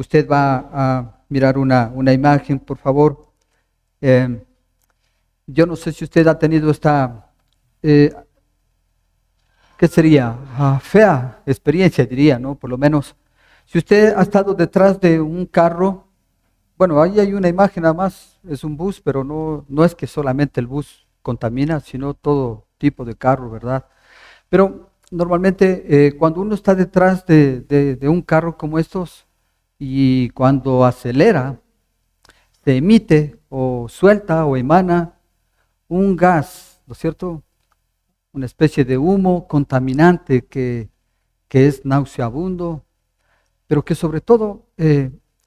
usted va a mirar una imagen, por favor. Eh, yo no sé si usted ha tenido esta, ¿qué sería? Fea experiencia, diría, ¿no? Por lo menos, si usted ha estado detrás de un carro, bueno, ahí hay una imagen nada más, es un bus, pero no es que solamente el bus contamina, sino todo tipo de carro, ¿verdad? Pero normalmente cuando uno está detrás de un carro como estos y cuando acelera, se emite o suelta o emana un gas, ¿no es cierto? Una especie de humo contaminante que es nauseabundo, pero que sobre todo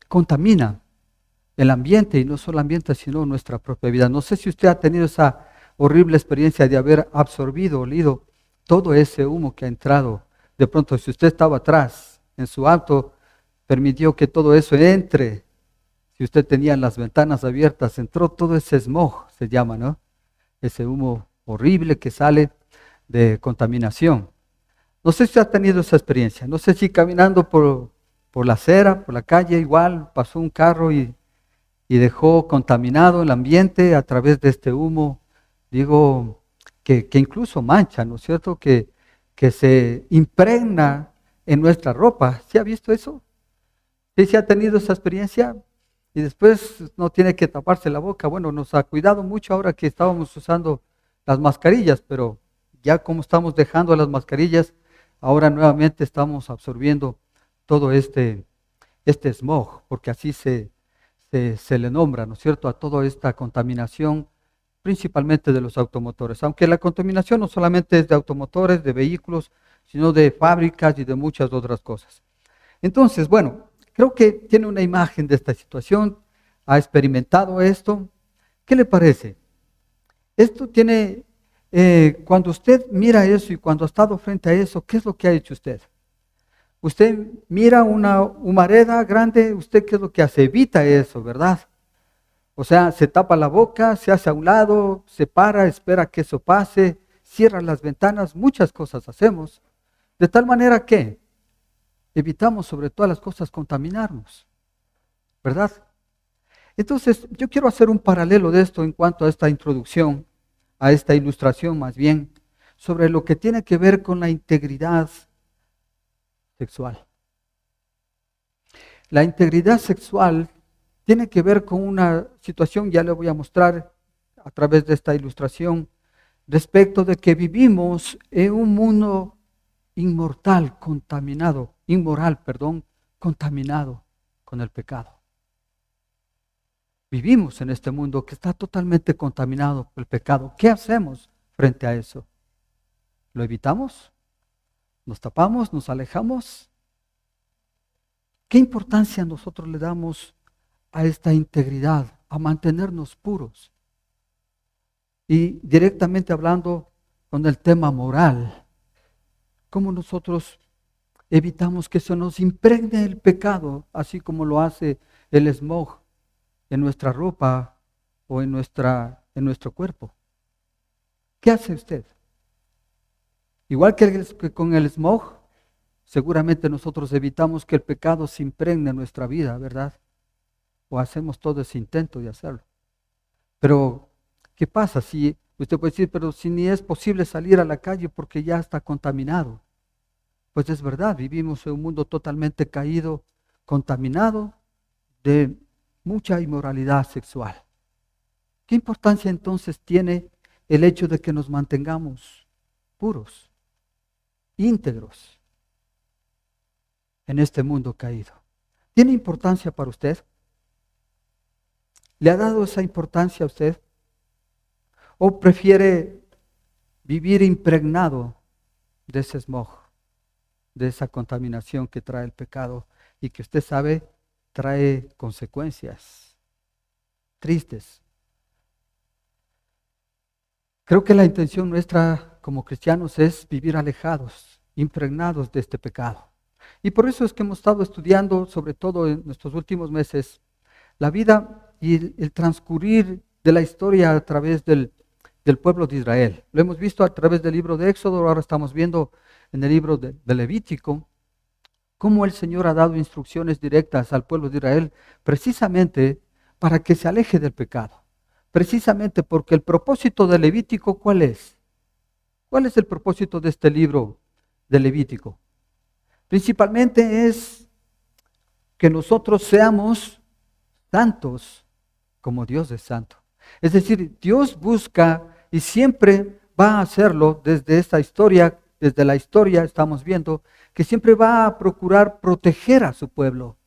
contamina el ambiente, y no solo el ambiente, sino nuestra propia vida. No sé si usted ha tenido esa horrible experiencia de haber absorbido, olido todo ese humo que ha entrado. De pronto, si usted estaba atrás en su auto, permitió que todo eso entre. Si usted tenía las ventanas abiertas, entró todo ese smog, se llama, ¿no? Ese humo horrible que sale de contaminación. No sé si ha tenido esa experiencia. No sé si caminando por la acera, por la calle, igual pasó un carro y dejó contaminado el ambiente a través de este humo, digo, que incluso mancha, ¿no es cierto? Que se impregna en nuestra ropa. ¿Sí ha visto eso? ¿Sí se ha tenido esa experiencia? Y después no tiene que taparse la boca. Bueno, nos ha cuidado mucho ahora que estábamos usando las mascarillas, pero ya como estamos dejando las mascarillas, ahora nuevamente estamos absorbiendo todo este smog, porque así se le nombra, ¿no es cierto?, a toda esta contaminación, principalmente de los automotores. Aunque la contaminación no solamente es de automotores, de vehículos, sino de fábricas y de muchas otras cosas. Entonces, bueno, creo que tiene una imagen de esta situación, ha experimentado esto. ¿Qué le parece? Esto tiene, cuando usted mira eso y cuando ha estado frente a eso, ¿qué es lo que ha hecho usted? Usted mira una humareda grande, ¿usted qué es lo que hace? Evita eso, ¿verdad? O sea, se tapa la boca, se hace a un lado, se para, espera que eso pase, cierra las ventanas, muchas cosas hacemos. De tal manera que evitamos sobre todas las cosas contaminarnos, ¿verdad? Entonces, yo quiero hacer un paralelo de esto en cuanto a esta introducción, a esta ilustración más bien, sobre lo que tiene que ver con la integridad sexual. La integridad sexual tiene que ver con una situación, ya le voy a mostrar a través de esta ilustración, respecto de que vivimos en un mundo inmoral, contaminado con el pecado. Vivimos en este mundo que está totalmente contaminado por el pecado. ¿Qué hacemos frente a eso? ¿Lo evitamos? ¿Nos tapamos? ¿Nos alejamos? ¿Qué importancia nosotros le damos a esta integridad, a mantenernos puros? Y directamente hablando con el tema moral, ¿cómo nosotros evitamos que se nos impregne el pecado, así como lo hace el smog en nuestra ropa o en nuestro cuerpo? ¿Qué hace usted? Igual que con el smog, seguramente nosotros evitamos que el pecado se impregne en nuestra vida, ¿verdad? O hacemos todo ese intento de hacerlo. Pero, ¿qué pasa? Si usted puede decir, pero si ni es posible salir a la calle porque ya está contaminado. Pues es verdad, vivimos en un mundo totalmente caído, contaminado de mucha inmoralidad sexual. ¿Qué importancia entonces tiene el hecho de que nos mantengamos puros, íntegros en este mundo caído? ¿Tiene importancia para usted? ¿Le ha dado esa importancia a usted? ¿O prefiere vivir impregnado de ese smog, de esa contaminación que trae el pecado y que usted sabe trae consecuencias tristes? Creo que la intención nuestra como cristianos es vivir alejados, impregnados de este pecado. Y por eso es que hemos estado estudiando, sobre todo en nuestros últimos meses, la vida y el transcurrir de la historia a través del pueblo de Israel. Lo hemos visto a través del libro de Éxodo, ahora estamos viendo en el libro de Levítico, cómo el Señor ha dado instrucciones directas al pueblo de Israel precisamente para que se aleje del pecado. Precisamente porque el propósito de Levítico, ¿cuál es? ¿Cuál es el propósito de este libro de Levítico? Principalmente es que nosotros seamos santos como Dios es santo. Es decir, Dios busca y siempre va a hacerlo desde esta historia, desde la historia estamos viendo que siempre va a procurar proteger a su pueblo.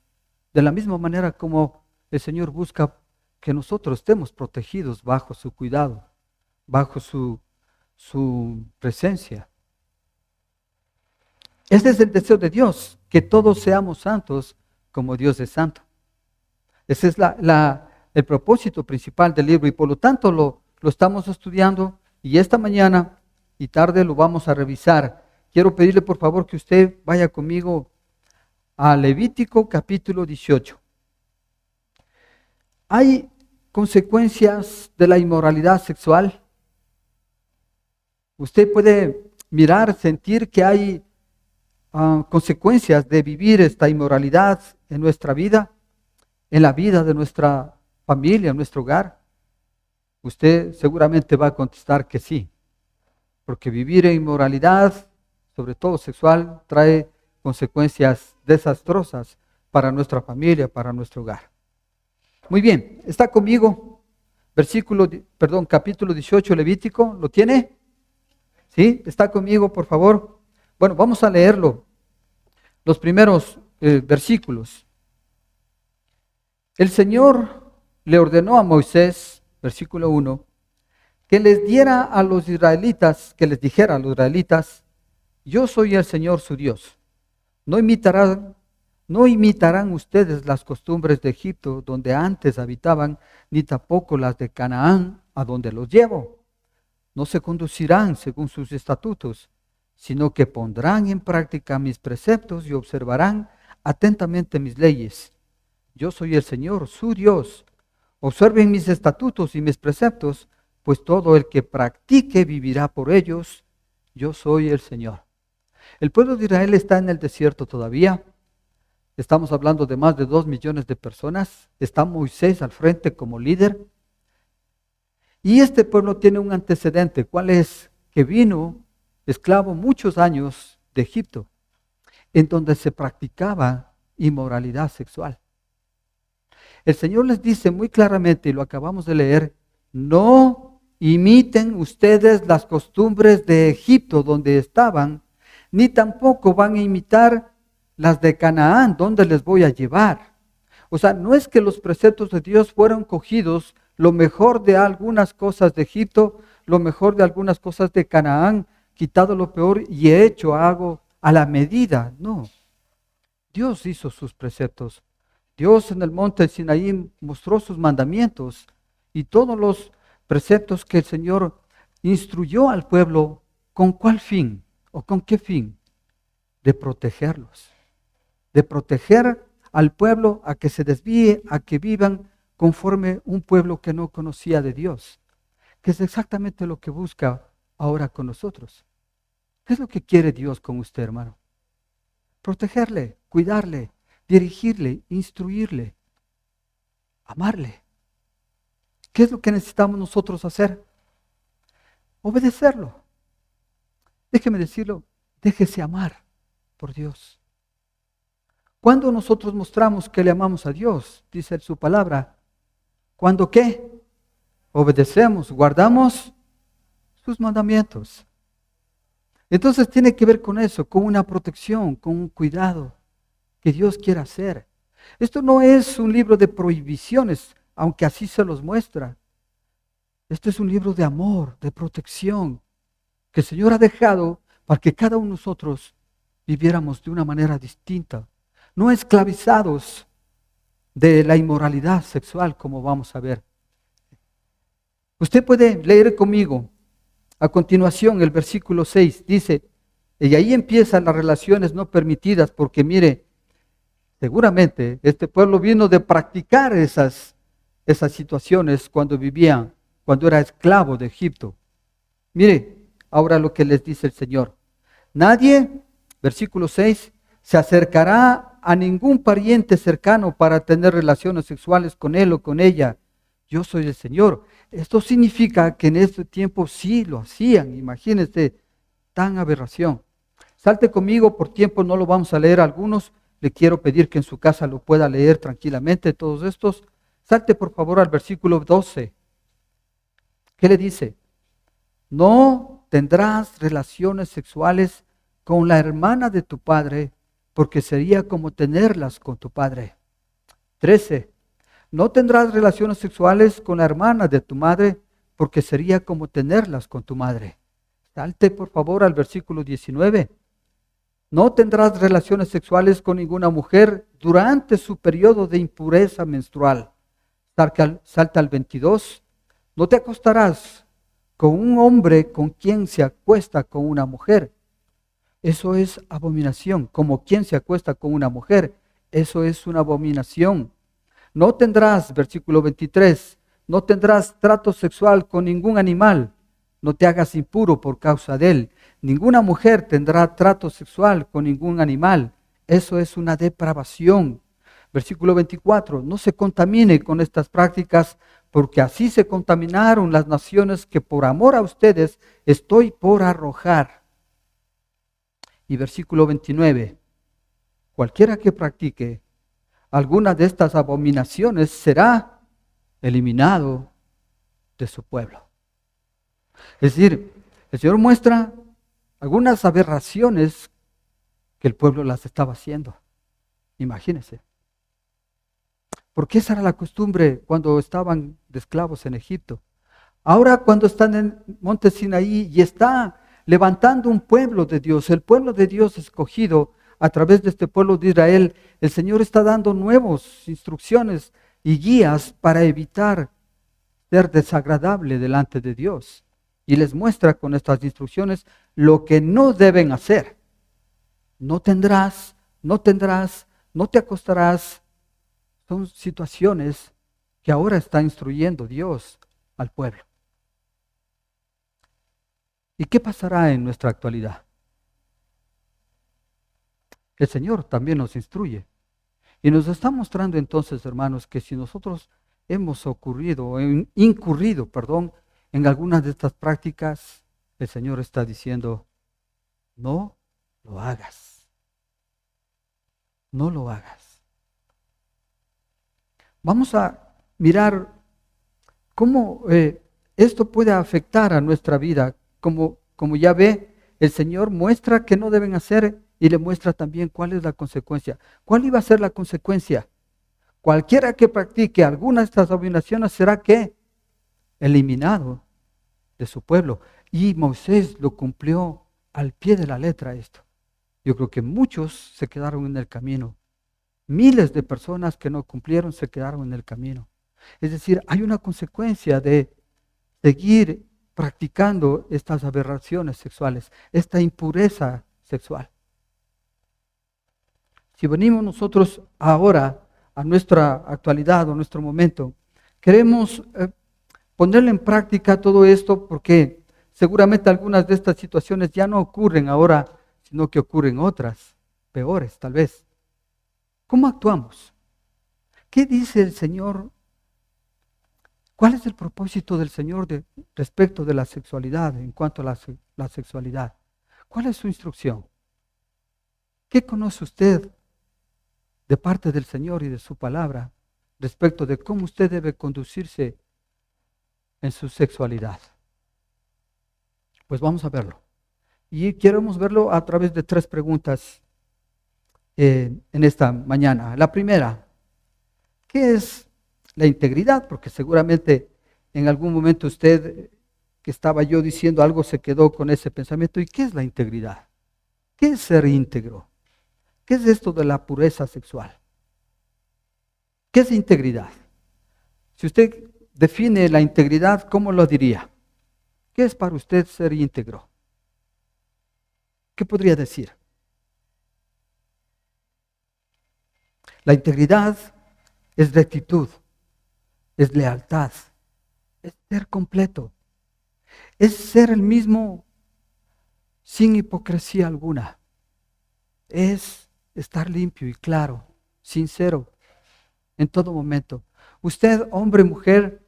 De la misma manera como el Señor busca que nosotros estemos protegidos bajo su cuidado, bajo su presencia. Ese es el deseo de Dios, que todos seamos santos como Dios es santo. Ese es el propósito principal del libro y por lo tanto lo estamos estudiando y esta mañana y tarde lo vamos a revisar. Quiero pedirle por favor que usted vaya conmigo a Levítico capítulo 18. Hay consecuencias de la inmoralidad sexual. Usted puede mirar, sentir que hay consecuencias de vivir esta inmoralidad en nuestra vida, en la vida de nuestra familia, en nuestro hogar. Usted seguramente va a contestar que sí, porque vivir en inmoralidad, sobre todo sexual, trae consecuencias desastrosas para nuestra familia, para nuestro hogar. Muy bien, está conmigo, capítulo 18 Levítico, ¿lo tiene? ¿Sí? ¿Está conmigo, por favor? Bueno, vamos a leerlo, los primeros versículos. El Señor le ordenó a Moisés, versículo 1, que les diera a los israelitas, que les dijera a los israelitas, yo soy el Señor su Dios. No imitarán ustedes las costumbres de Egipto, donde antes habitaban, ni tampoco las de Canaán, a donde los llevo. No se conducirán según sus estatutos, sino que pondrán en práctica mis preceptos y observarán atentamente mis leyes. Yo soy el Señor, su Dios. Observen mis estatutos y mis preceptos, pues todo el que practique vivirá por ellos. Yo soy el Señor. El pueblo de Israel está en el desierto todavía. Estamos hablando de más de 2 millones de personas. Está Moisés al frente como líder. Y este pueblo tiene un antecedente. ¿Cuál es? Que vino esclavo muchos años de Egipto, en donde se practicaba inmoralidad sexual. El Señor les dice muy claramente, y lo acabamos de leer, no imiten ustedes las costumbres de Egipto donde estaban, ni tampoco van a imitar las de Canaán, donde les voy a llevar. O sea, no es que los preceptos de Dios fueron cogidos, lo mejor de algunas cosas de Egipto, lo mejor de algunas cosas de Canaán, quitado lo peor y hecho algo a la medida. No, Dios hizo sus preceptos. Dios en el monte Sinaí mostró sus mandamientos y todos los preceptos que el Señor instruyó al pueblo. ¿Con cuál fin? ¿O con qué fin? De protegerlos. De proteger al pueblo a que se desvíe, a que vivan conforme un pueblo que no conocía de Dios. Que es exactamente lo que busca ahora con nosotros. ¿Qué es lo que quiere Dios con usted, hermano? Protegerle, cuidarle, dirigirle, instruirle, amarle. ¿Qué es lo que necesitamos nosotros hacer? Obedecerlo. Déjeme decirlo, déjese amar por Dios. Cuando nosotros mostramos que le amamos a Dios, dice su palabra, ¿cuándo qué? Obedecemos, guardamos sus mandamientos. Entonces tiene que ver con eso, con una protección, con un cuidado que Dios quiere hacer. Esto no es un libro de prohibiciones, aunque así se los muestra. Esto es un libro de amor, de protección, que el Señor ha dejado para que cada uno de nosotros viviéramos de una manera distinta, no esclavizados de la inmoralidad sexual, como vamos a ver. Usted puede leer conmigo a continuación el versículo 6, dice, y ahí empiezan las relaciones no permitidas, porque mire, seguramente este pueblo vino de practicar esas situaciones cuando vivía, cuando era esclavo de Egipto. Mire, ahora lo que les dice el Señor. Nadie, versículo 6, se acercará a ningún pariente cercano para tener relaciones sexuales con él o con ella. Yo soy el Señor. Esto significa que en este tiempo sí lo hacían. Imagínense, tan aberración. Salte conmigo, por tiempo no lo vamos a leer algunos. Le quiero pedir que en su casa lo pueda leer tranquilamente todos estos. Salte por favor al versículo 12. ¿Qué le dice? No tendrás relaciones sexuales con la hermana de tu padre, porque sería como tenerlas con tu padre. 13. No tendrás relaciones sexuales con la hermana de tu madre, porque sería como tenerlas con tu madre. Salte por favor al versículo 19. No tendrás relaciones sexuales con ninguna mujer durante su periodo de impureza menstrual. Salta al 22. No te acostarás con un hombre con quien se acuesta con una mujer. Eso es abominación. Como quien se acuesta con una mujer. Eso es una abominación. No tendrás, versículo 23, no tendrás trato sexual con ningún animal. No te hagas impuro por causa de él. Ninguna mujer tendrá trato sexual con ningún animal. Eso es una depravación. Versículo 24, no se contamine con estas prácticas, porque así se contaminaron las naciones que por amor a ustedes estoy por arrojar. Y versículo 29, cualquiera que practique alguna de estas abominaciones será eliminado de su pueblo. Es decir, el Señor muestra algunas aberraciones que el pueblo las estaba haciendo. Imagínense. Porque esa era la costumbre cuando estaban de esclavos en Egipto. Ahora cuando están en monte Sinaí y está levantando un pueblo de Dios, el pueblo de Dios escogido a través de este pueblo de Israel, el Señor está dando nuevas instrucciones y guías para evitar ser desagradable delante de Dios. Y les muestra con estas instrucciones lo que no deben hacer. No tendrás, no tendrás, no te acostarás. Son situaciones que ahora está instruyendo Dios al pueblo. ¿Y qué pasará en nuestra actualidad? El Señor también nos instruye. Y nos está mostrando entonces, hermanos, que si nosotros hemos incurrido, en algunas de estas prácticas, el Señor está diciendo, no lo hagas. No lo hagas. Vamos a mirar cómo esto puede afectar a nuestra vida. Como ya ve, el Señor muestra que no deben hacer y le muestra también cuál es la consecuencia. ¿Cuál iba a ser la consecuencia? Cualquiera que practique alguna de estas abominaciones será ¿qué? Eliminado de su pueblo. Y Moisés lo cumplió al pie de la letra esto. Yo creo que muchos se quedaron en el camino. Miles de personas que no cumplieron se quedaron en el camino. Es decir, hay una consecuencia de seguir practicando estas aberraciones sexuales, esta impureza sexual. Si venimos nosotros ahora a nuestra actualidad o nuestro momento, queremos ponerle en práctica todo esto porque seguramente algunas de estas situaciones ya no ocurren ahora, sino que ocurren otras, peores tal vez. ¿Cómo actuamos? ¿Qué dice el Señor? ¿Cuál es el propósito del Señor respecto de la sexualidad, en cuanto a la sexualidad? ¿Cuál es su instrucción? ¿Qué conoce usted de parte del Señor y de su palabra respecto de cómo usted debe conducirse en su sexualidad? Pues vamos a verlo. Y queremos verlo a través de 3 preguntas en esta mañana. La primera, ¿qué es la integridad? Porque seguramente en algún momento usted, que estaba yo diciendo algo, se quedó con ese pensamiento. ¿Y qué es la integridad? ¿Qué es ser íntegro? ¿Qué es esto de la pureza sexual? ¿Qué es integridad? Si usted define la integridad, ¿cómo lo diría? ¿Qué es para usted ser íntegro? ¿Qué podría decir? La integridad es rectitud, es lealtad, es ser completo, es ser el mismo sin hipocresía alguna, es estar limpio y claro, sincero en todo momento. Usted, hombre, mujer,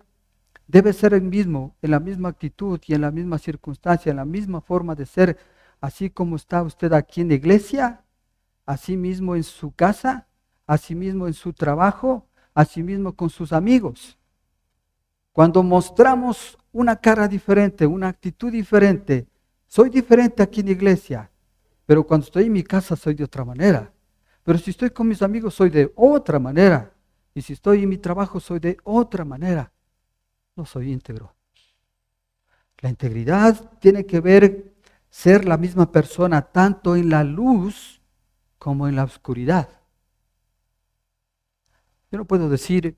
debe ser el mismo, en la misma actitud y en la misma circunstancia, en la misma forma de ser, así como está usted aquí en la iglesia, así mismo en su casa, así mismo en su trabajo, así mismo con sus amigos. Cuando mostramos una cara diferente, una actitud diferente, soy diferente aquí en la iglesia, pero cuando estoy en mi casa soy de otra manera. Pero si estoy con mis amigos soy de otra manera. Y si estoy en mi trabajo soy de otra manera. No soy íntegro. La integridad tiene que ver ser la misma persona tanto en la luz como en la oscuridad. Yo no puedo decir,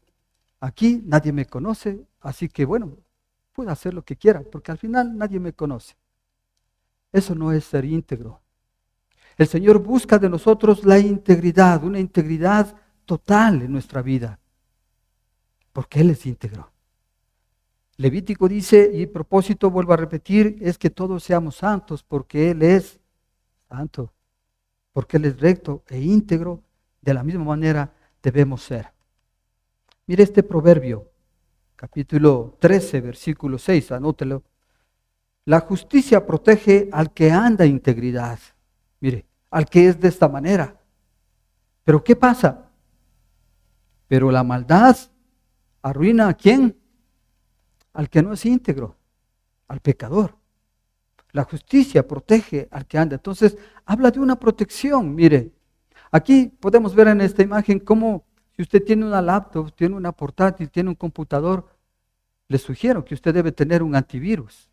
aquí nadie me conoce, así que bueno, puedo hacer lo que quiera, porque al final nadie me conoce. Eso no es ser íntegro. El Señor busca de nosotros la integridad, una integridad total en nuestra vida, porque Él es íntegro. Levítico dice, y a propósito vuelvo a repetir, es que todos seamos santos, porque Él es santo, porque Él es recto e íntegro, de la misma manera debemos ser. Mire este proverbio, capítulo 13, versículo 6, anótelo. La justicia protege al que anda en integridad. Mire, al que es de esta manera. Pero ¿qué pasa? Pero la maldad arruina ¿a quién? Al que no es íntegro, al pecador. La justicia protege al que anda. Entonces, habla de una protección. Mire, aquí podemos ver en esta imagen cómo si usted tiene una laptop, tiene una portátil, tiene un computador, le sugiero que usted debe tener un antivirus.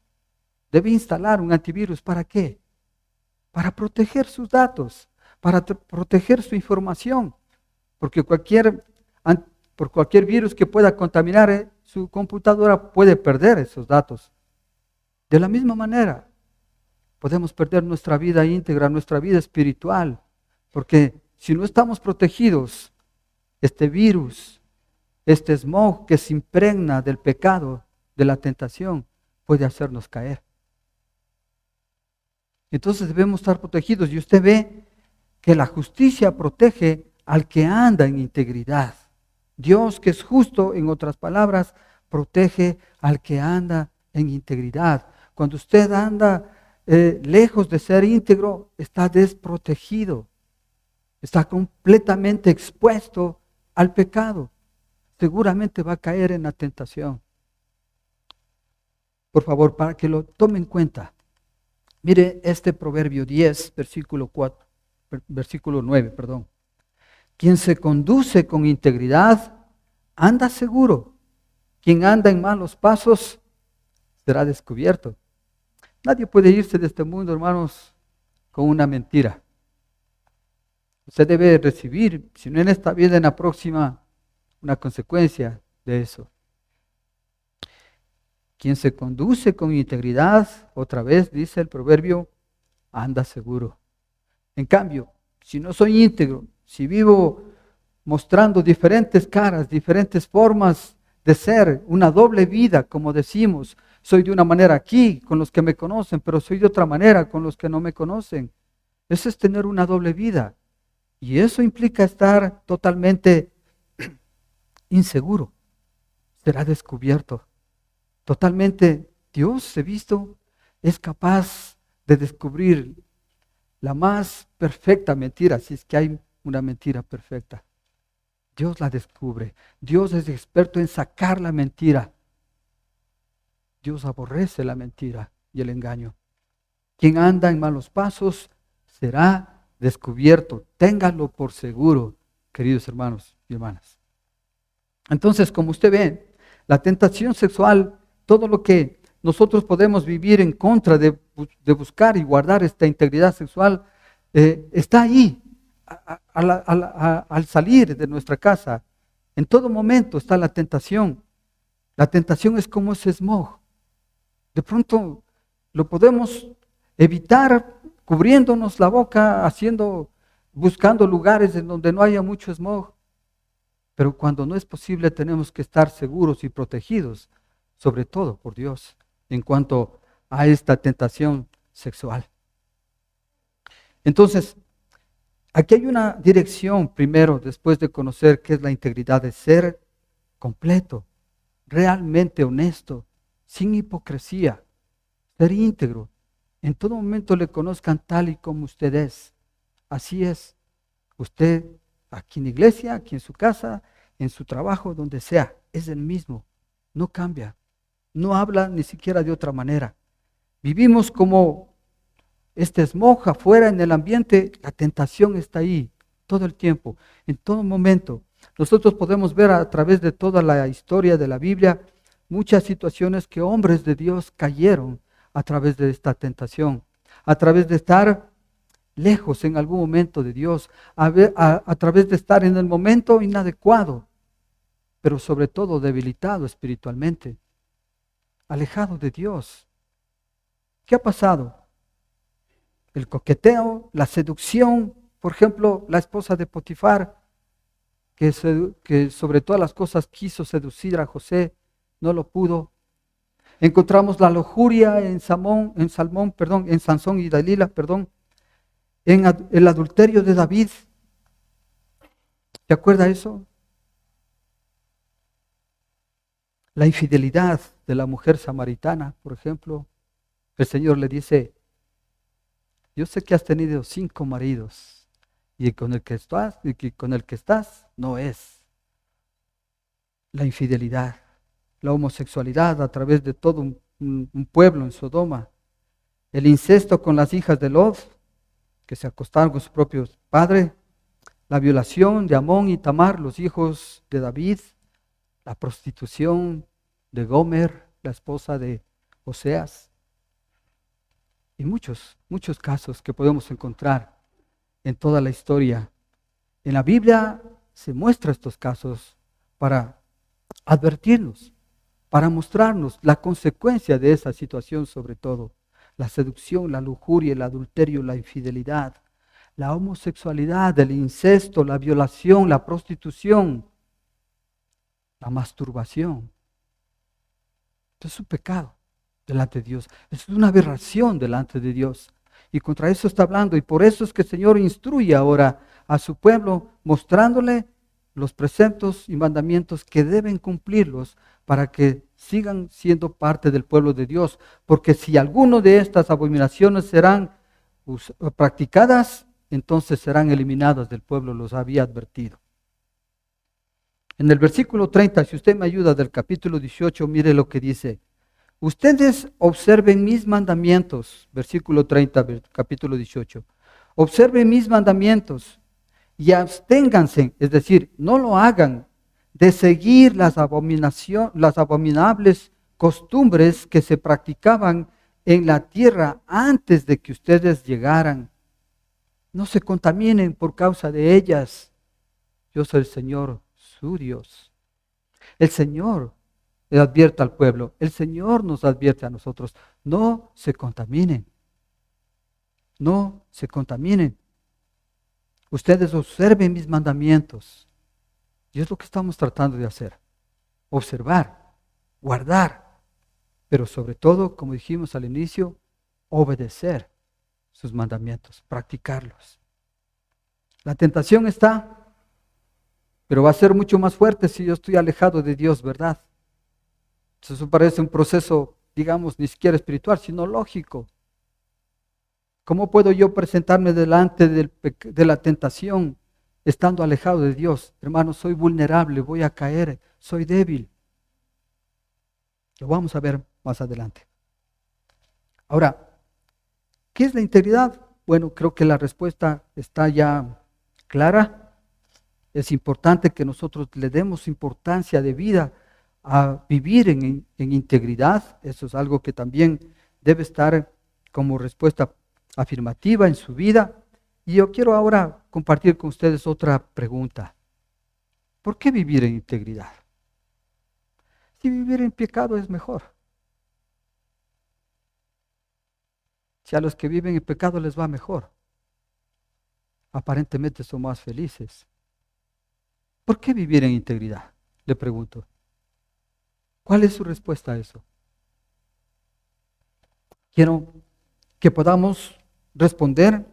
Debe instalar un antivirus. ¿Para qué? Para proteger sus datos, para proteger su información. Porque por cualquier virus que pueda contaminar su computadora puede perder esos datos. De la misma manera, podemos perder nuestra vida íntegra, nuestra vida espiritual, porque si no estamos protegidos, este virus, este smog que se impregna del pecado, de la tentación, puede hacernos caer. Entonces debemos estar protegidos y usted ve que la justicia protege al que anda en integridad. Dios, que es justo, en otras palabras, protege al que anda en integridad. Cuando usted anda lejos de ser íntegro, está desprotegido, está completamente expuesto al pecado. Seguramente va a caer en la tentación. Por favor, para que lo tome en cuenta. Mire este proverbio 10, versículo 9, perdón. Quien se conduce con integridad, anda seguro. Quien anda en malos pasos, será descubierto. Nadie puede irse de este mundo, hermanos, con una mentira. Usted debe recibir, si no en esta vida, en la próxima, una consecuencia de eso. Quien se conduce con integridad, otra vez dice el proverbio, anda seguro. En cambio, si no soy íntegro, si vivo mostrando diferentes caras, diferentes formas de ser, una doble vida, como decimos, soy de una manera aquí con los que me conocen, pero soy de otra manera con los que no me conocen. Eso es tener una doble vida. Y eso implica estar totalmente inseguro. Será descubierto. Totalmente, Dios, he visto, es capaz de descubrir la más perfecta mentira, si es que hay una mentira perfecta. Dios la descubre. Dios es experto en sacar la mentira. Dios aborrece la mentira y el engaño. Quien anda en malos pasos será descubierto. Ténganlo por seguro, queridos hermanos y hermanas. Entonces, como usted ve, la tentación sexual, todo lo que nosotros podemos vivir en contra de buscar y guardar esta integridad sexual, está ahí, al salir de nuestra casa. En todo momento está la tentación. La tentación es como ese smog. De pronto lo podemos evitar cubriéndonos la boca, buscando lugares en donde no haya mucho smog. Pero cuando no es posible, tenemos que estar seguros y protegidos, sobre todo por Dios, en cuanto a esta tentación sexual. Entonces, Aquí hay una dirección primero, después de conocer qué es la integridad, de ser completo, realmente honesto, sin hipocresía, ser íntegro. En todo momento le conozcan tal y como usted es. Así es. Usted aquí en la iglesia, aquí en su casa, en su trabajo, donde sea, es el mismo. No cambia. No habla ni siquiera de otra manera. Vivimos como este smog afuera en el ambiente, la tentación está ahí todo el tiempo, en todo momento. Nosotros podemos ver a través de toda la historia de la Biblia muchas situaciones que hombres de Dios cayeron a través de esta tentación, a través de estar lejos en algún momento de Dios, a través de estar en el momento inadecuado, pero sobre todo debilitado espiritualmente, alejado de Dios. ¿Qué ha pasado? El coqueteo, la seducción, por ejemplo, la esposa de Potifar, que sobre todas las cosas quiso seducir a José, no lo pudo. Encontramos la lujuria en Sansón y Dalila, en el adulterio de David. ¿Se acuerda eso? La infidelidad de la mujer samaritana, por ejemplo. El Señor le dice, yo sé que has tenido 5 maridos y con el que estás no es. La infidelidad, la homosexualidad a través de todo un pueblo en Sodoma, el incesto con las hijas de Lot, que se acostaron con su propio padre, la violación de Amón y Tamar, los hijos de David, la prostitución de Gomer, la esposa de Oseas, y muchos casos que podemos encontrar en toda la historia. En la Biblia se muestra estos casos para advertirnos, para mostrarnos la consecuencia de esa situación, sobre todo la seducción, la lujuria, el adulterio, la infidelidad, la homosexualidad, el incesto, la violación, la prostitución, la masturbación. Esto es un pecado delante de Dios. Es una aberración delante de Dios. Y contra eso está hablando. Y por eso es que el Señor instruye ahora a su pueblo, mostrándole los preceptos y mandamientos que deben cumplirlos para que sigan siendo parte del pueblo de Dios. Porque si alguno de estas abominaciones serán practicadas, entonces serán eliminadas del pueblo, los había advertido. En el versículo 30, si usted me ayuda, del capítulo 18, mire lo que dice. Ustedes observen mis mandamientos, versículo 30, capítulo 18. Observen mis mandamientos y absténganse, es decir, no lo hagan, de seguir las abominables costumbres que se practicaban en la tierra antes de que ustedes llegaran. No se contaminen por causa de ellas. Yo soy el Señor, su Dios. El Señor le advierte al pueblo, el Señor nos advierte a nosotros, no se contaminen, no se contaminen. Ustedes observen mis mandamientos. Y es lo que estamos tratando de hacer, observar, guardar, pero sobre todo, como dijimos al inicio, obedecer sus mandamientos, practicarlos. La tentación está, pero va a ser mucho más fuerte si yo estoy alejado de Dios, ¿verdad? Eso parece un proceso, digamos, ni siquiera espiritual, sino lógico. ¿Cómo puedo yo presentarme delante de la tentación estando alejado de Dios? Hermano, soy vulnerable, voy a caer, soy débil. Lo vamos a ver más adelante. Ahora, ¿qué es la integridad? Bueno, creo que la respuesta está ya clara. Es importante que nosotros le demos importancia de vida a vivir en integridad. Eso es algo que también debe estar como respuesta afirmativa en su vida. Y yo quiero ahora compartir con ustedes otra pregunta. ¿Por qué vivir en integridad? Si vivir en pecado es mejor. Si a los que viven en pecado les va mejor, aparentemente son más felices. ¿Por qué vivir en integridad? Le pregunto. ¿Cuál es su respuesta a eso? Quiero que podamos responder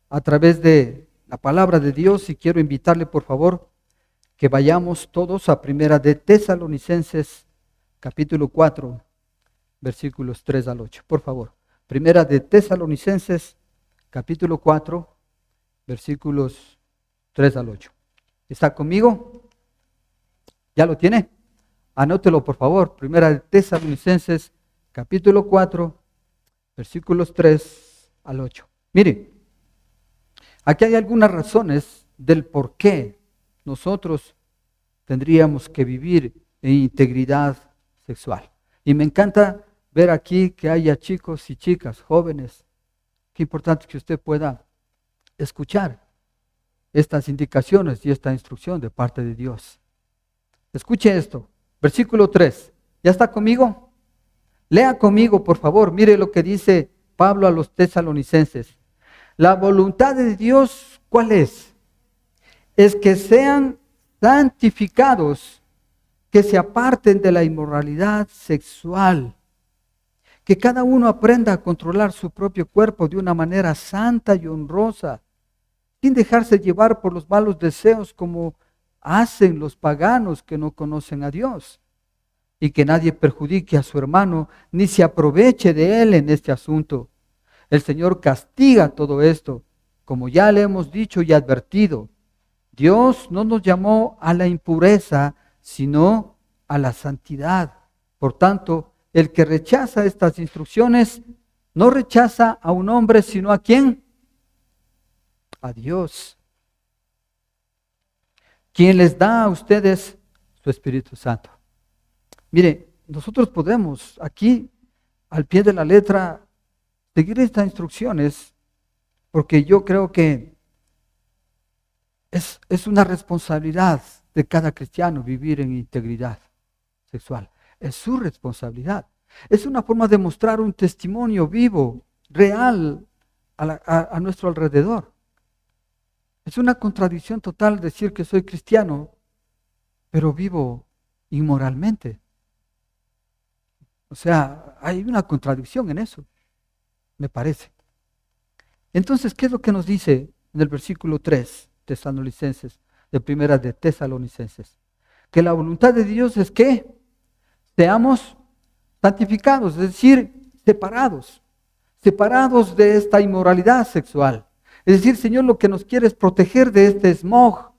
a través de la palabra de Dios y quiero invitarle, por favor, que vayamos todos a Primera de Tesalonicenses, capítulo 4, versículos 3 al 8. Por favor, Primera de Tesalonicenses, capítulo 4, versículos 3 al 8. ¿Está conmigo? ¿Ya lo tiene? Anótelo, por favor. Primera de Tesalonicenses, capítulo 4, versículos 3 al 8. Mire, aquí hay algunas razones del por qué nosotros tendríamos que vivir en integridad sexual. Y me encanta ver aquí que haya chicos y chicas, jóvenes. Qué importante que usted pueda escuchar estas indicaciones y esta instrucción de parte de Dios. Escuche esto, versículo 3. ¿Ya está conmigo? Lea conmigo, por favor. Mire lo que dice Pablo a los tesalonicenses. La voluntad de Dios, ¿cuál es? Es que sean santificados, que se aparten de la inmoralidad sexual, que cada uno aprenda a controlar su propio cuerpo de una manera santa y honrosa, sin dejarse llevar por los malos deseos como hacen los paganos que no conocen a Dios, y que nadie perjudique a su hermano ni se aproveche de él en este asunto. El Señor castiga todo esto, como ya le hemos dicho y advertido. Dios no nos llamó a la impureza, sino a la santidad. Por tanto, el que rechaza estas instrucciones no rechaza a un hombre, sino ¿a quién? A Dios, quien les da a ustedes su Espíritu Santo. Mire, nosotros podemos aquí, al pie de la letra, seguir estas instrucciones, porque yo creo que es una responsabilidad de cada cristiano vivir en integridad sexual. Es su responsabilidad. Es una forma de mostrar un testimonio vivo, real, a nuestro alrededor. Es una contradicción total decir que soy cristiano, pero vivo inmoralmente. O sea, hay una contradicción en eso, me parece. Entonces, ¿qué es lo que nos dice en el versículo 3, Tesalonicenses, de Primera de Tesalonicenses? Que la voluntad de Dios es que seamos santificados, es decir, separados de esta inmoralidad sexual. Es decir, Señor, lo que nos quiere es proteger de este smog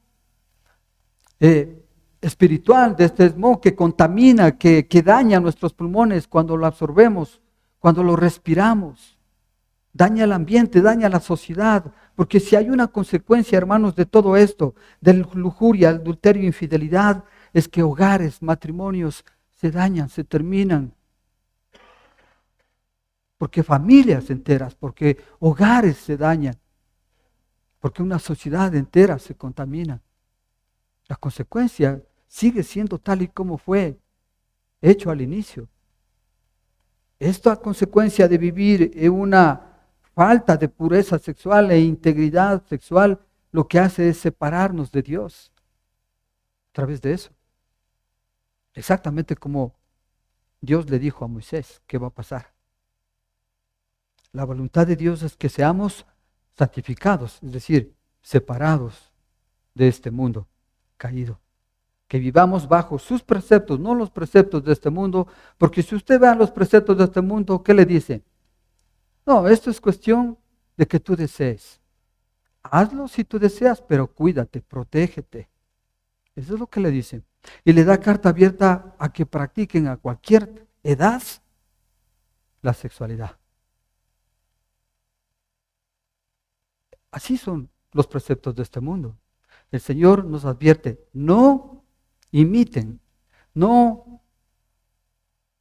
espiritual, de este smog que contamina, que daña nuestros pulmones cuando lo absorbemos, cuando lo respiramos. Daña el ambiente, daña la sociedad, porque si hay una consecuencia, hermanos, de todo esto, de lujuria, adulterio, infidelidad, es que hogares, matrimonios se dañan, se terminan. Porque familias enteras, porque hogares se dañan, porque una sociedad entera se contamina. La consecuencia sigue siendo tal y como fue hecho al inicio. Esta consecuencia de vivir en una falta de pureza sexual e integridad sexual, lo que hace es separarnos de Dios a través de eso. Exactamente como Dios le dijo a Moisés que va a pasar. La voluntad de Dios es que seamos santificados, es decir, separados de este mundo caído. Que vivamos bajo sus preceptos, no los preceptos de este mundo, porque si usted ve los preceptos de este mundo, ¿qué le dice? No, esto es cuestión de que tú desees. Hazlo si tú deseas, pero cuídate, protégete. Eso es lo que le dice. Y le da carta abierta a que practiquen a cualquier edad la sexualidad. Así son los preceptos de este mundo. El Señor nos advierte, no imiten, no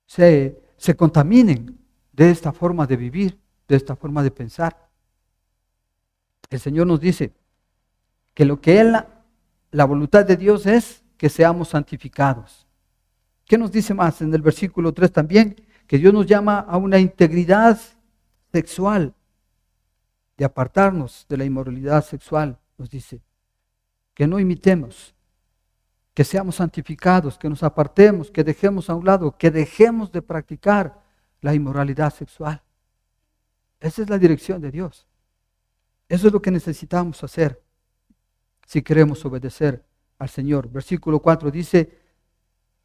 se contaminen de esta forma de vivir, de esta forma de pensar. El Señor nos dice que lo que la voluntad de Dios es que seamos santificados. ¿Qué nos dice más en el versículo 3 también? Que Dios nos llama a una integridad sexual, de apartarnos de la inmoralidad sexual, nos dice. Que no imitemos, que seamos santificados, que nos apartemos, que dejemos a un lado, que dejemos de practicar la inmoralidad sexual. Esa es la dirección de Dios. Eso es lo que necesitamos hacer. si queremos obedecer al Señor. Versículo 4 dice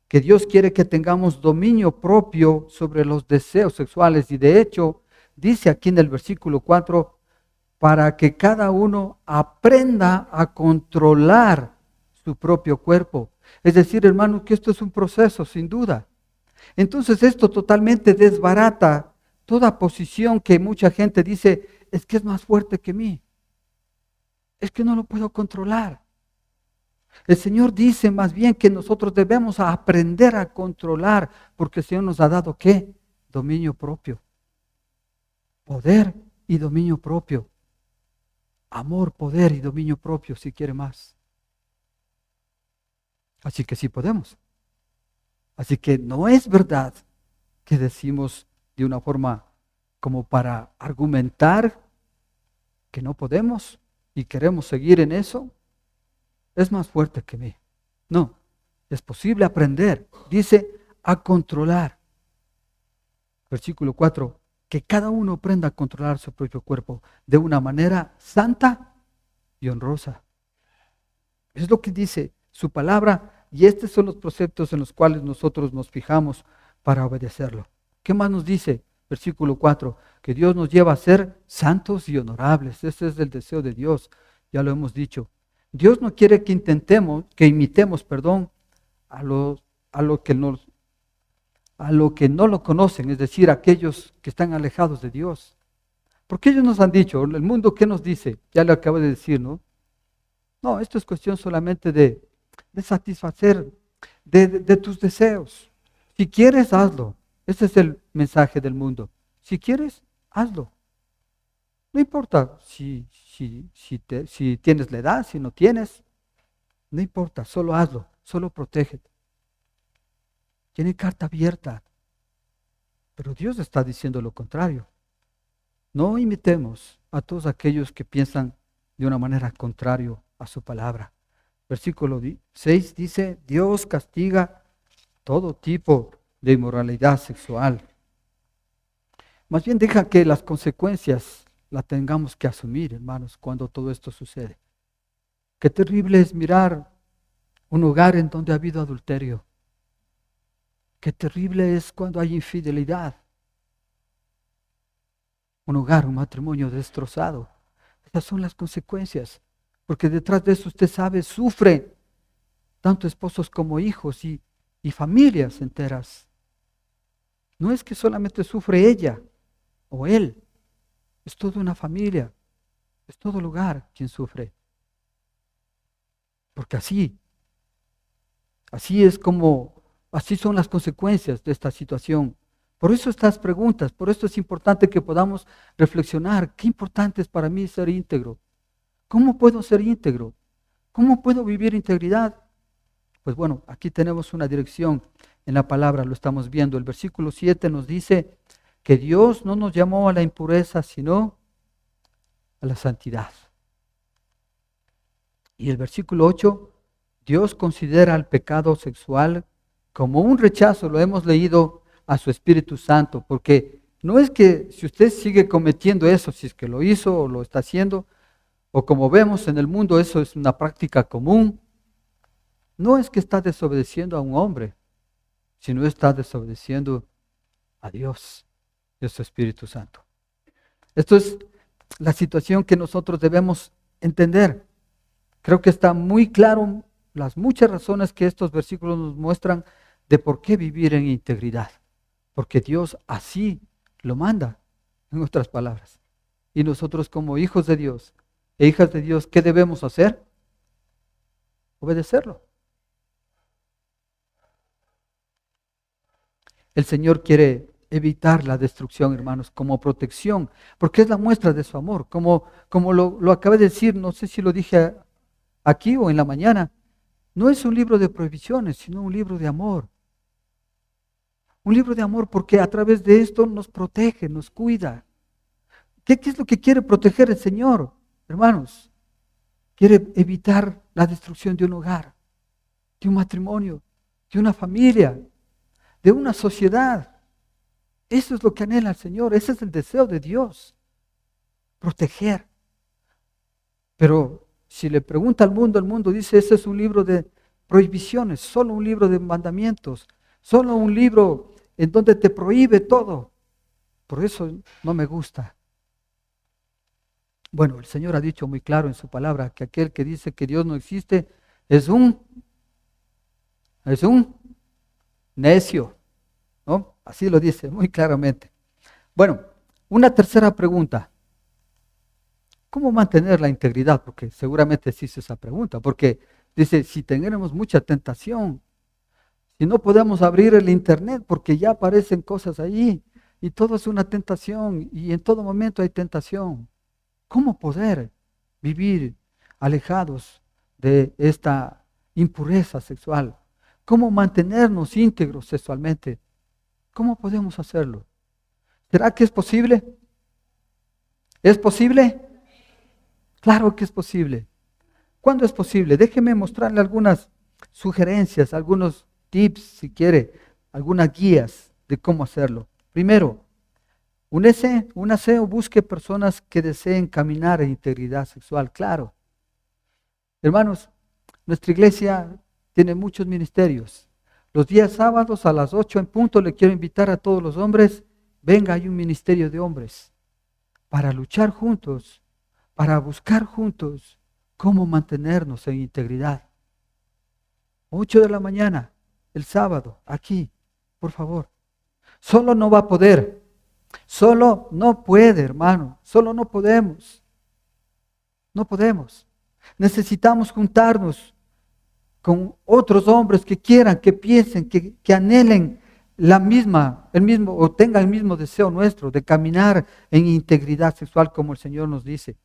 que Dios quiere que tengamos dominio propio sobre los deseos sexuales. Y de hecho, dice aquí en el versículo 4, para que cada uno aprenda a controlar su propio cuerpo. Es decir, hermanos, que esto es un proceso, sin duda. Entonces esto totalmente desbarata toda posición que mucha gente dice, es que es más fuerte que mí. Es que no lo puedo controlar. El Señor dice más bien que nosotros debemos aprender a controlar, porque el Señor nos ha dado ¿qué? Dominio propio. Poder y dominio propio. Amor, poder y dominio propio, si quiere más. Así que sí podemos. Así que no es verdad que decimos de una forma como para argumentar que no podemos y queremos seguir en eso. Es más fuerte que mí. No, es posible aprender. Dice a controlar. Versículo 4, que cada uno aprenda a controlar su propio cuerpo de una manera santa y honrosa. Es lo que dice su palabra y estos son los preceptos en los cuales nosotros nos fijamos para obedecerlo. ¿Qué más nos dice? Versículo 4, que Dios nos lleva a ser santos y honorables. Ese es el deseo de Dios, ya lo hemos dicho. Dios no quiere que imitemos, a lo que no lo conocen, es decir, aquellos que están alejados de Dios. Porque ellos nos han dicho, el mundo, ¿qué nos dice? Ya lo acabo de decir, ¿no? No, esto es cuestión solamente de satisfacer, de tus deseos. Si quieres, hazlo. Ese es el mensaje del mundo. Si quieres, hazlo. No importa si tienes la edad, si no tienes, no importa, solo hazlo, solo protégete. Tiene carta abierta. Pero Dios está diciendo lo contrario. No imitemos a todos aquellos que piensan de una manera contraria a su palabra. Versículo 6 dice, Dios castiga todo tipo de inmoralidad sexual. Más bien deja que las consecuencias las tengamos que asumir, hermanos, cuando todo esto sucede. Qué terrible es mirar un hogar en donde ha habido adulterio. Qué terrible es cuando hay infidelidad. Un hogar, un matrimonio destrozado. Esas son las consecuencias. Porque detrás de eso usted sabe, sufren tanto esposos como hijos y familias enteras. No es que solamente sufre ella o él. Es toda una familia. Es todo el hogar quien sufre. Porque así son las consecuencias de esta situación. Por eso estas preguntas, por eso es importante que podamos reflexionar. ¿Qué importante es para mí ser íntegro? ¿Cómo puedo ser íntegro? ¿Cómo puedo vivir integridad? Pues bueno, aquí tenemos una dirección en la palabra, lo estamos viendo. El versículo 7 nos dice que Dios no nos llamó a la impureza, sino a la santidad. Y el versículo 8, Dios considera el pecado sexual como un rechazo, lo hemos leído, a su Espíritu Santo, porque no es que si usted sigue cometiendo eso, si es que lo hizo o lo está haciendo, o como vemos en el mundo, eso es una práctica común, no es que está desobedeciendo a un hombre, sino está desobedeciendo a Dios y a su Espíritu Santo. Esto es la situación que nosotros debemos entender. Creo que está muy claro las muchas razones que estos versículos nos muestran de por qué vivir en integridad. Porque Dios así lo manda, en otras palabras. Y nosotros como hijos de Dios e hijas de Dios, ¿qué debemos hacer? Obedecerlo. El Señor quiere evitar la destrucción, hermanos, como protección, porque es la muestra de su amor. Como lo acabé de decir, no sé si lo dije aquí o en la mañana, no es un libro de prohibiciones, sino un libro de amor. Un libro de amor porque a través de esto nos protege, nos cuida. ¿Qué es lo que quiere proteger el Señor, hermanos? Quiere evitar la destrucción de un hogar, de un matrimonio, de una familia, de una sociedad. Eso es lo que anhela el Señor, ese es el deseo de Dios, proteger. Pero si le pregunta al mundo, el mundo dice, ese es un libro de prohibiciones, solo un libro de mandamientos, solo un libro en donde te prohíbe todo. Por eso no me gusta. Bueno, el Señor ha dicho muy claro en su palabra que aquel que dice que Dios no existe es un necio, ¿no? Así lo dice muy claramente. Bueno, una tercera pregunta. ¿Cómo mantener la integridad? Porque seguramente se hizo esa pregunta, porque dice, si tenemos mucha tentación, si no podemos abrir el internet porque ya aparecen cosas ahí y todo es una tentación y en todo momento hay tentación. ¿Cómo poder vivir alejados de esta impureza sexual? ¿Cómo mantenernos íntegros sexualmente? ¿Cómo podemos hacerlo? ¿Será que es posible? ¿Es posible? Claro que es posible. ¿Cuándo es posible? Déjeme mostrarle algunas sugerencias, algunos tips, si quiere, algunas guías de cómo hacerlo. Primero, un aseo busque personas que deseen caminar en integridad sexual, claro. Hermanos, nuestra iglesia tiene muchos ministerios. Los días sábados a las 8 en punto le quiero invitar a todos los hombres, venga, hay un ministerio de hombres para luchar juntos, para buscar juntos cómo mantenernos en integridad. 8 de la mañana, el sábado, aquí, por favor. Solo no va a poder. Solo no puede, hermano. Solo no podemos. No podemos. Necesitamos juntarnos con otros hombres que quieran, que piensen, que anhelen o tengan el mismo deseo nuestro de caminar en integridad sexual como el Señor nos dice.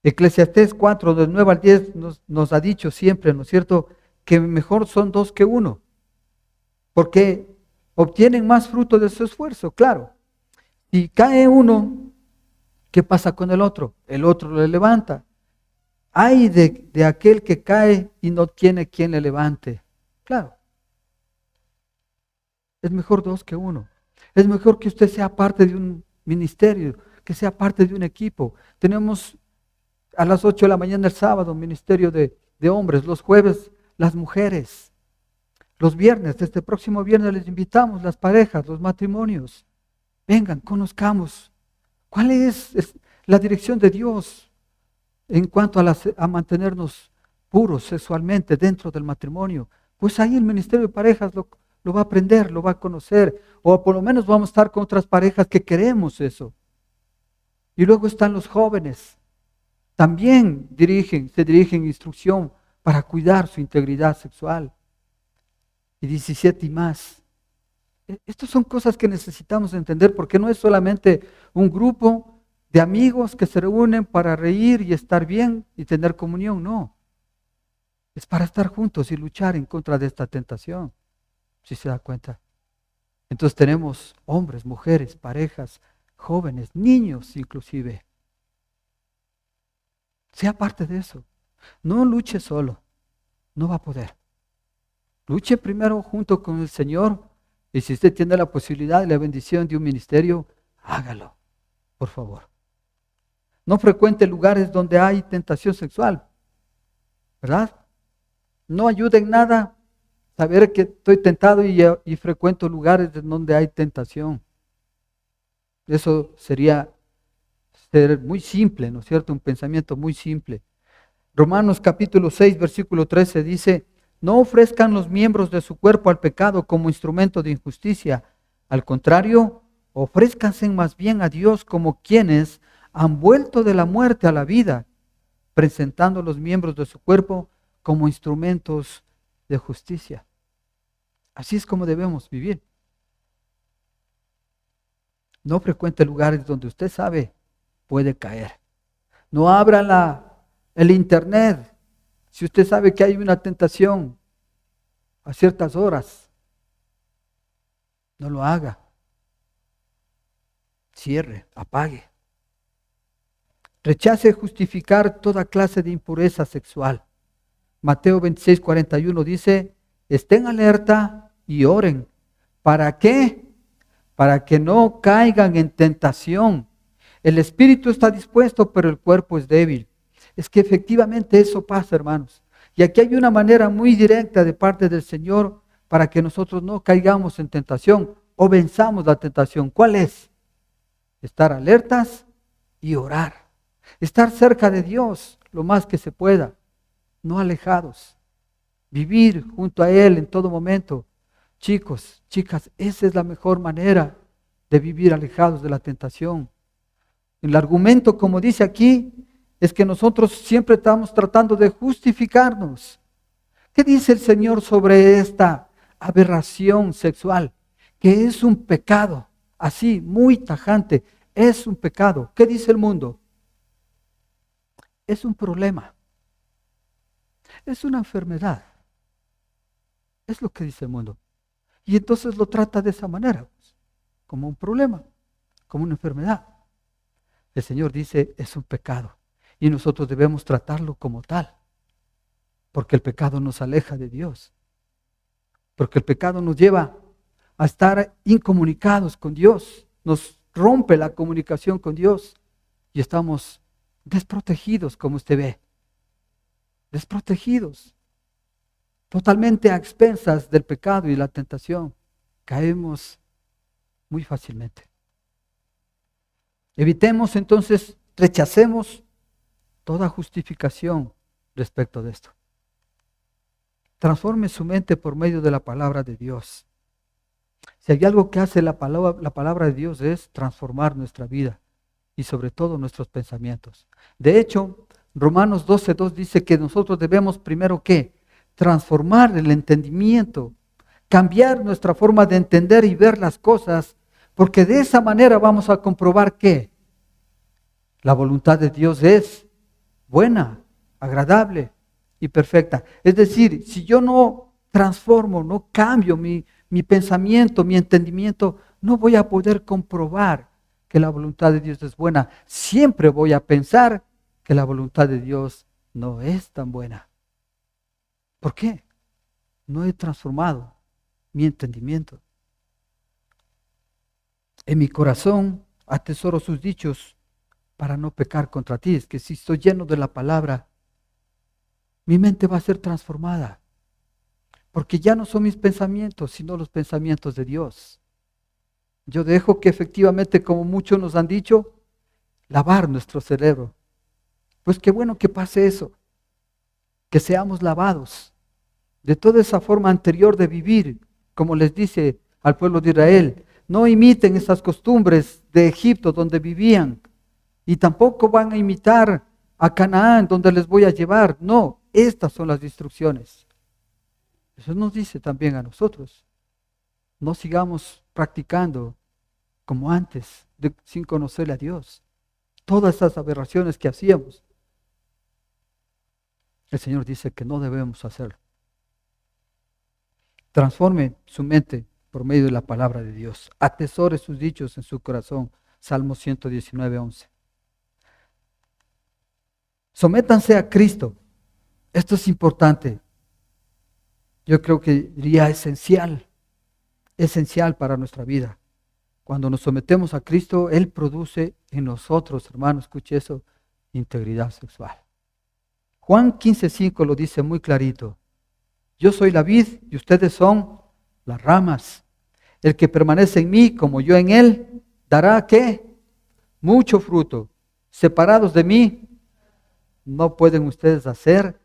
Eclesiastés 4, del 9 al 10 nos ha dicho siempre, ¿no es cierto?, que mejor son dos que uno, porque obtienen más fruto de su esfuerzo, claro. Si cae uno, ¿qué pasa con el otro? El otro le levanta. Ay de aquel que cae y no tiene quien le levante. Claro. Es mejor dos que uno. Es mejor que usted sea parte de un ministerio, que sea parte de un equipo. Tenemos a las 8 de la mañana el sábado ministerio de hombres, los jueves las mujeres. Los viernes, este próximo viernes les invitamos las parejas, los matrimonios. Vengan, conozcamos. ¿Cuál es la dirección de Dios en cuanto a mantenernos puros sexualmente dentro del matrimonio? Pues ahí el ministerio de parejas lo va a aprender, lo va a conocer, o por lo menos vamos a estar con otras parejas que queremos eso. Y luego están los jóvenes, también se dirigen instrucción para cuidar su integridad sexual. Y 17 y más. Estas son cosas que necesitamos entender porque no es solamente un grupo de amigos que se reúnen para reír y estar bien y tener comunión, no. Es para estar juntos y luchar en contra de esta tentación, si se da cuenta. Entonces tenemos hombres, mujeres, parejas, jóvenes, niños inclusive. Sea parte de eso. No luche solo, no va a poder. Luche primero junto con el Señor y si usted tiene la posibilidad y la bendición de un ministerio, hágalo, por favor. No frecuente lugares donde hay tentación sexual, ¿verdad? No ayuda en nada saber que estoy tentado y frecuento lugares donde hay tentación. Eso sería ser muy simple, ¿no es cierto? Un pensamiento muy simple. Romanos capítulo 6, versículo 13 dice, no ofrezcan los miembros de su cuerpo al pecado como instrumento de injusticia. Al contrario, ofrézcanse más bien a Dios como quienes han vuelto de la muerte a la vida, presentando los miembros de su cuerpo como instrumentos de justicia. Así es como debemos vivir. No frecuente lugares donde usted sabe puede caer. No abra el internet si usted sabe que hay una tentación a ciertas horas. No lo haga. Cierre, apague. Rechace justificar toda clase de impureza sexual. Mateo 26, 41 dice, estén alerta y oren. ¿Para qué? Para que no caigan en tentación. El espíritu está dispuesto, pero el cuerpo es débil. es que efectivamente eso pasa, hermanos. Y aquí hay una manera muy directa de parte del Señor para que nosotros no caigamos en tentación o venzamos la tentación. ¿Cuál es? Estar alertas y orar. Estar cerca de Dios lo más que se pueda, no alejados. Vivir junto a Él en todo momento. Chicos, chicas, esa es la mejor manera de vivir alejados de la tentación. El argumento, como dice aquí, es que nosotros siempre estamos tratando de justificarnos. ¿Qué dice el Señor sobre esta aberración sexual? Que es un pecado, así, muy tajante, es un pecado. ¿Qué dice el mundo? Es un problema, es una enfermedad, es lo que dice el mundo. Y entonces lo trata de esa manera, pues, como un problema, como una enfermedad. El Señor dice, es un pecado, y nosotros debemos tratarlo como tal, porque el pecado nos aleja de Dios, porque el pecado nos lleva a estar incomunicados con Dios, nos rompe la comunicación con Dios, y estamos desprotegidos, como usted ve, desprotegidos, totalmente a expensas del pecado y la tentación. Caemos muy fácilmente. Evitemos entonces, rechacemos toda justificación respecto de esto. Transforme su mente por medio de la palabra de Dios. Si hay algo que hace la palabra de Dios es transformar nuestra vida y sobre todo nuestros pensamientos. De hecho, Romanos 12:2 dice que nosotros debemos primero ¿qué? Transformar el entendimiento, cambiar nuestra forma de entender y ver las cosas, porque de esa manera vamos a comprobar que la voluntad de Dios es buena, agradable y perfecta. Es decir, si yo no transformo, no cambio mi pensamiento, mi entendimiento, no voy a poder comprobar que la voluntad de Dios es buena. Siempre voy a pensar que la voluntad de Dios no es tan buena. ¿Por qué? No he transformado mi entendimiento. En mi corazón atesoro sus dichos para no pecar contra ti. Es que si estoy lleno de la palabra, mi mente va a ser transformada. Porque ya no son mis pensamientos, sino los pensamientos de Dios. Yo dejo que efectivamente, como muchos nos han dicho, lavar nuestro cerebro. Pues qué bueno que pase eso, que seamos lavados de toda esa forma anterior de vivir, como les dice al pueblo de Israel. No imiten esas costumbres de Egipto donde vivían, y tampoco van a imitar a Canaán donde les voy a llevar. No, estas son las instrucciones. Eso nos dice también a nosotros. No sigamos practicando como antes, sin conocerle a Dios. Todas esas aberraciones que hacíamos. El Señor dice que no debemos hacerlo. Transforme su mente por medio de la palabra de Dios. Atesore sus dichos en su corazón. Salmo 119:11. Sométanse a Cristo. Esto es importante. Yo creo que diría esencial para nuestra vida. Cuando nos sometemos a Cristo, Él produce en nosotros, hermano, escuche eso, integridad sexual. Juan 15:5 lo dice muy clarito. Yo soy la vid y ustedes son las ramas. El que permanece en mí como yo en él, dará ¿qué? Mucho fruto. Separados de mí, no pueden ustedes hacer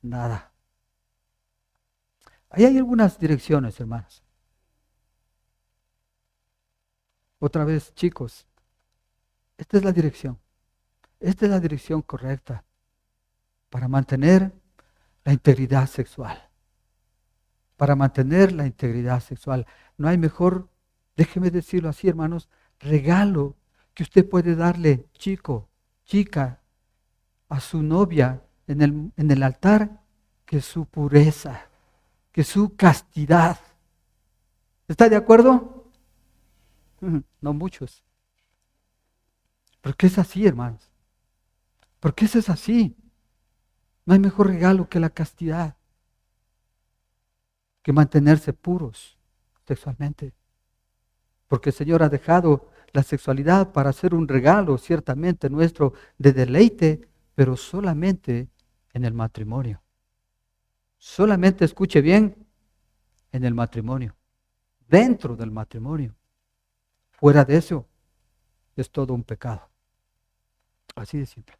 nada. Ahí hay algunas direcciones, hermanos. Otra vez, chicos, esta es la dirección. Esta es la dirección correcta para mantener la integridad sexual. Para mantener la integridad sexual. No hay mejor, déjeme decirlo así, hermanos, regalo que usted puede darle, chico, chica, a su novia en el altar, que su pureza, que su castidad. ¿Está de acuerdo? No muchos. ¿Por qué es así, hermanos? ¿Por qué eso es así? No hay mejor regalo que la castidad, que mantenerse puros sexualmente. Porque el Señor ha dejado la sexualidad para ser un regalo ciertamente nuestro de deleite, pero solamente en el matrimonio. Solamente escuche bien, en el matrimonio, dentro del matrimonio. Fuera de eso, es todo un pecado. Así de simple.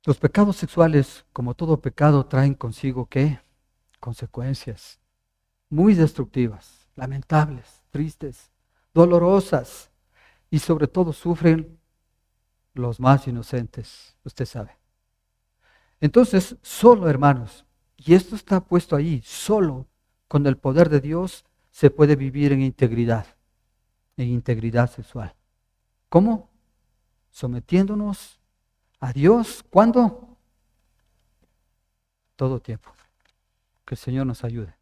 Los pecados sexuales, como todo pecado, traen consigo ¿qué? Consecuencias muy destructivas, lamentables, tristes, dolorosas, y sobre todo sufren los más inocentes, usted sabe. Entonces, solo, hermanos, y esto está puesto ahí, solo con el poder de Dios se puede vivir en integridad sexual. ¿Cómo? Sometiéndonos a Dios, ¿cuándo? Todo tiempo. Que el Señor nos ayude.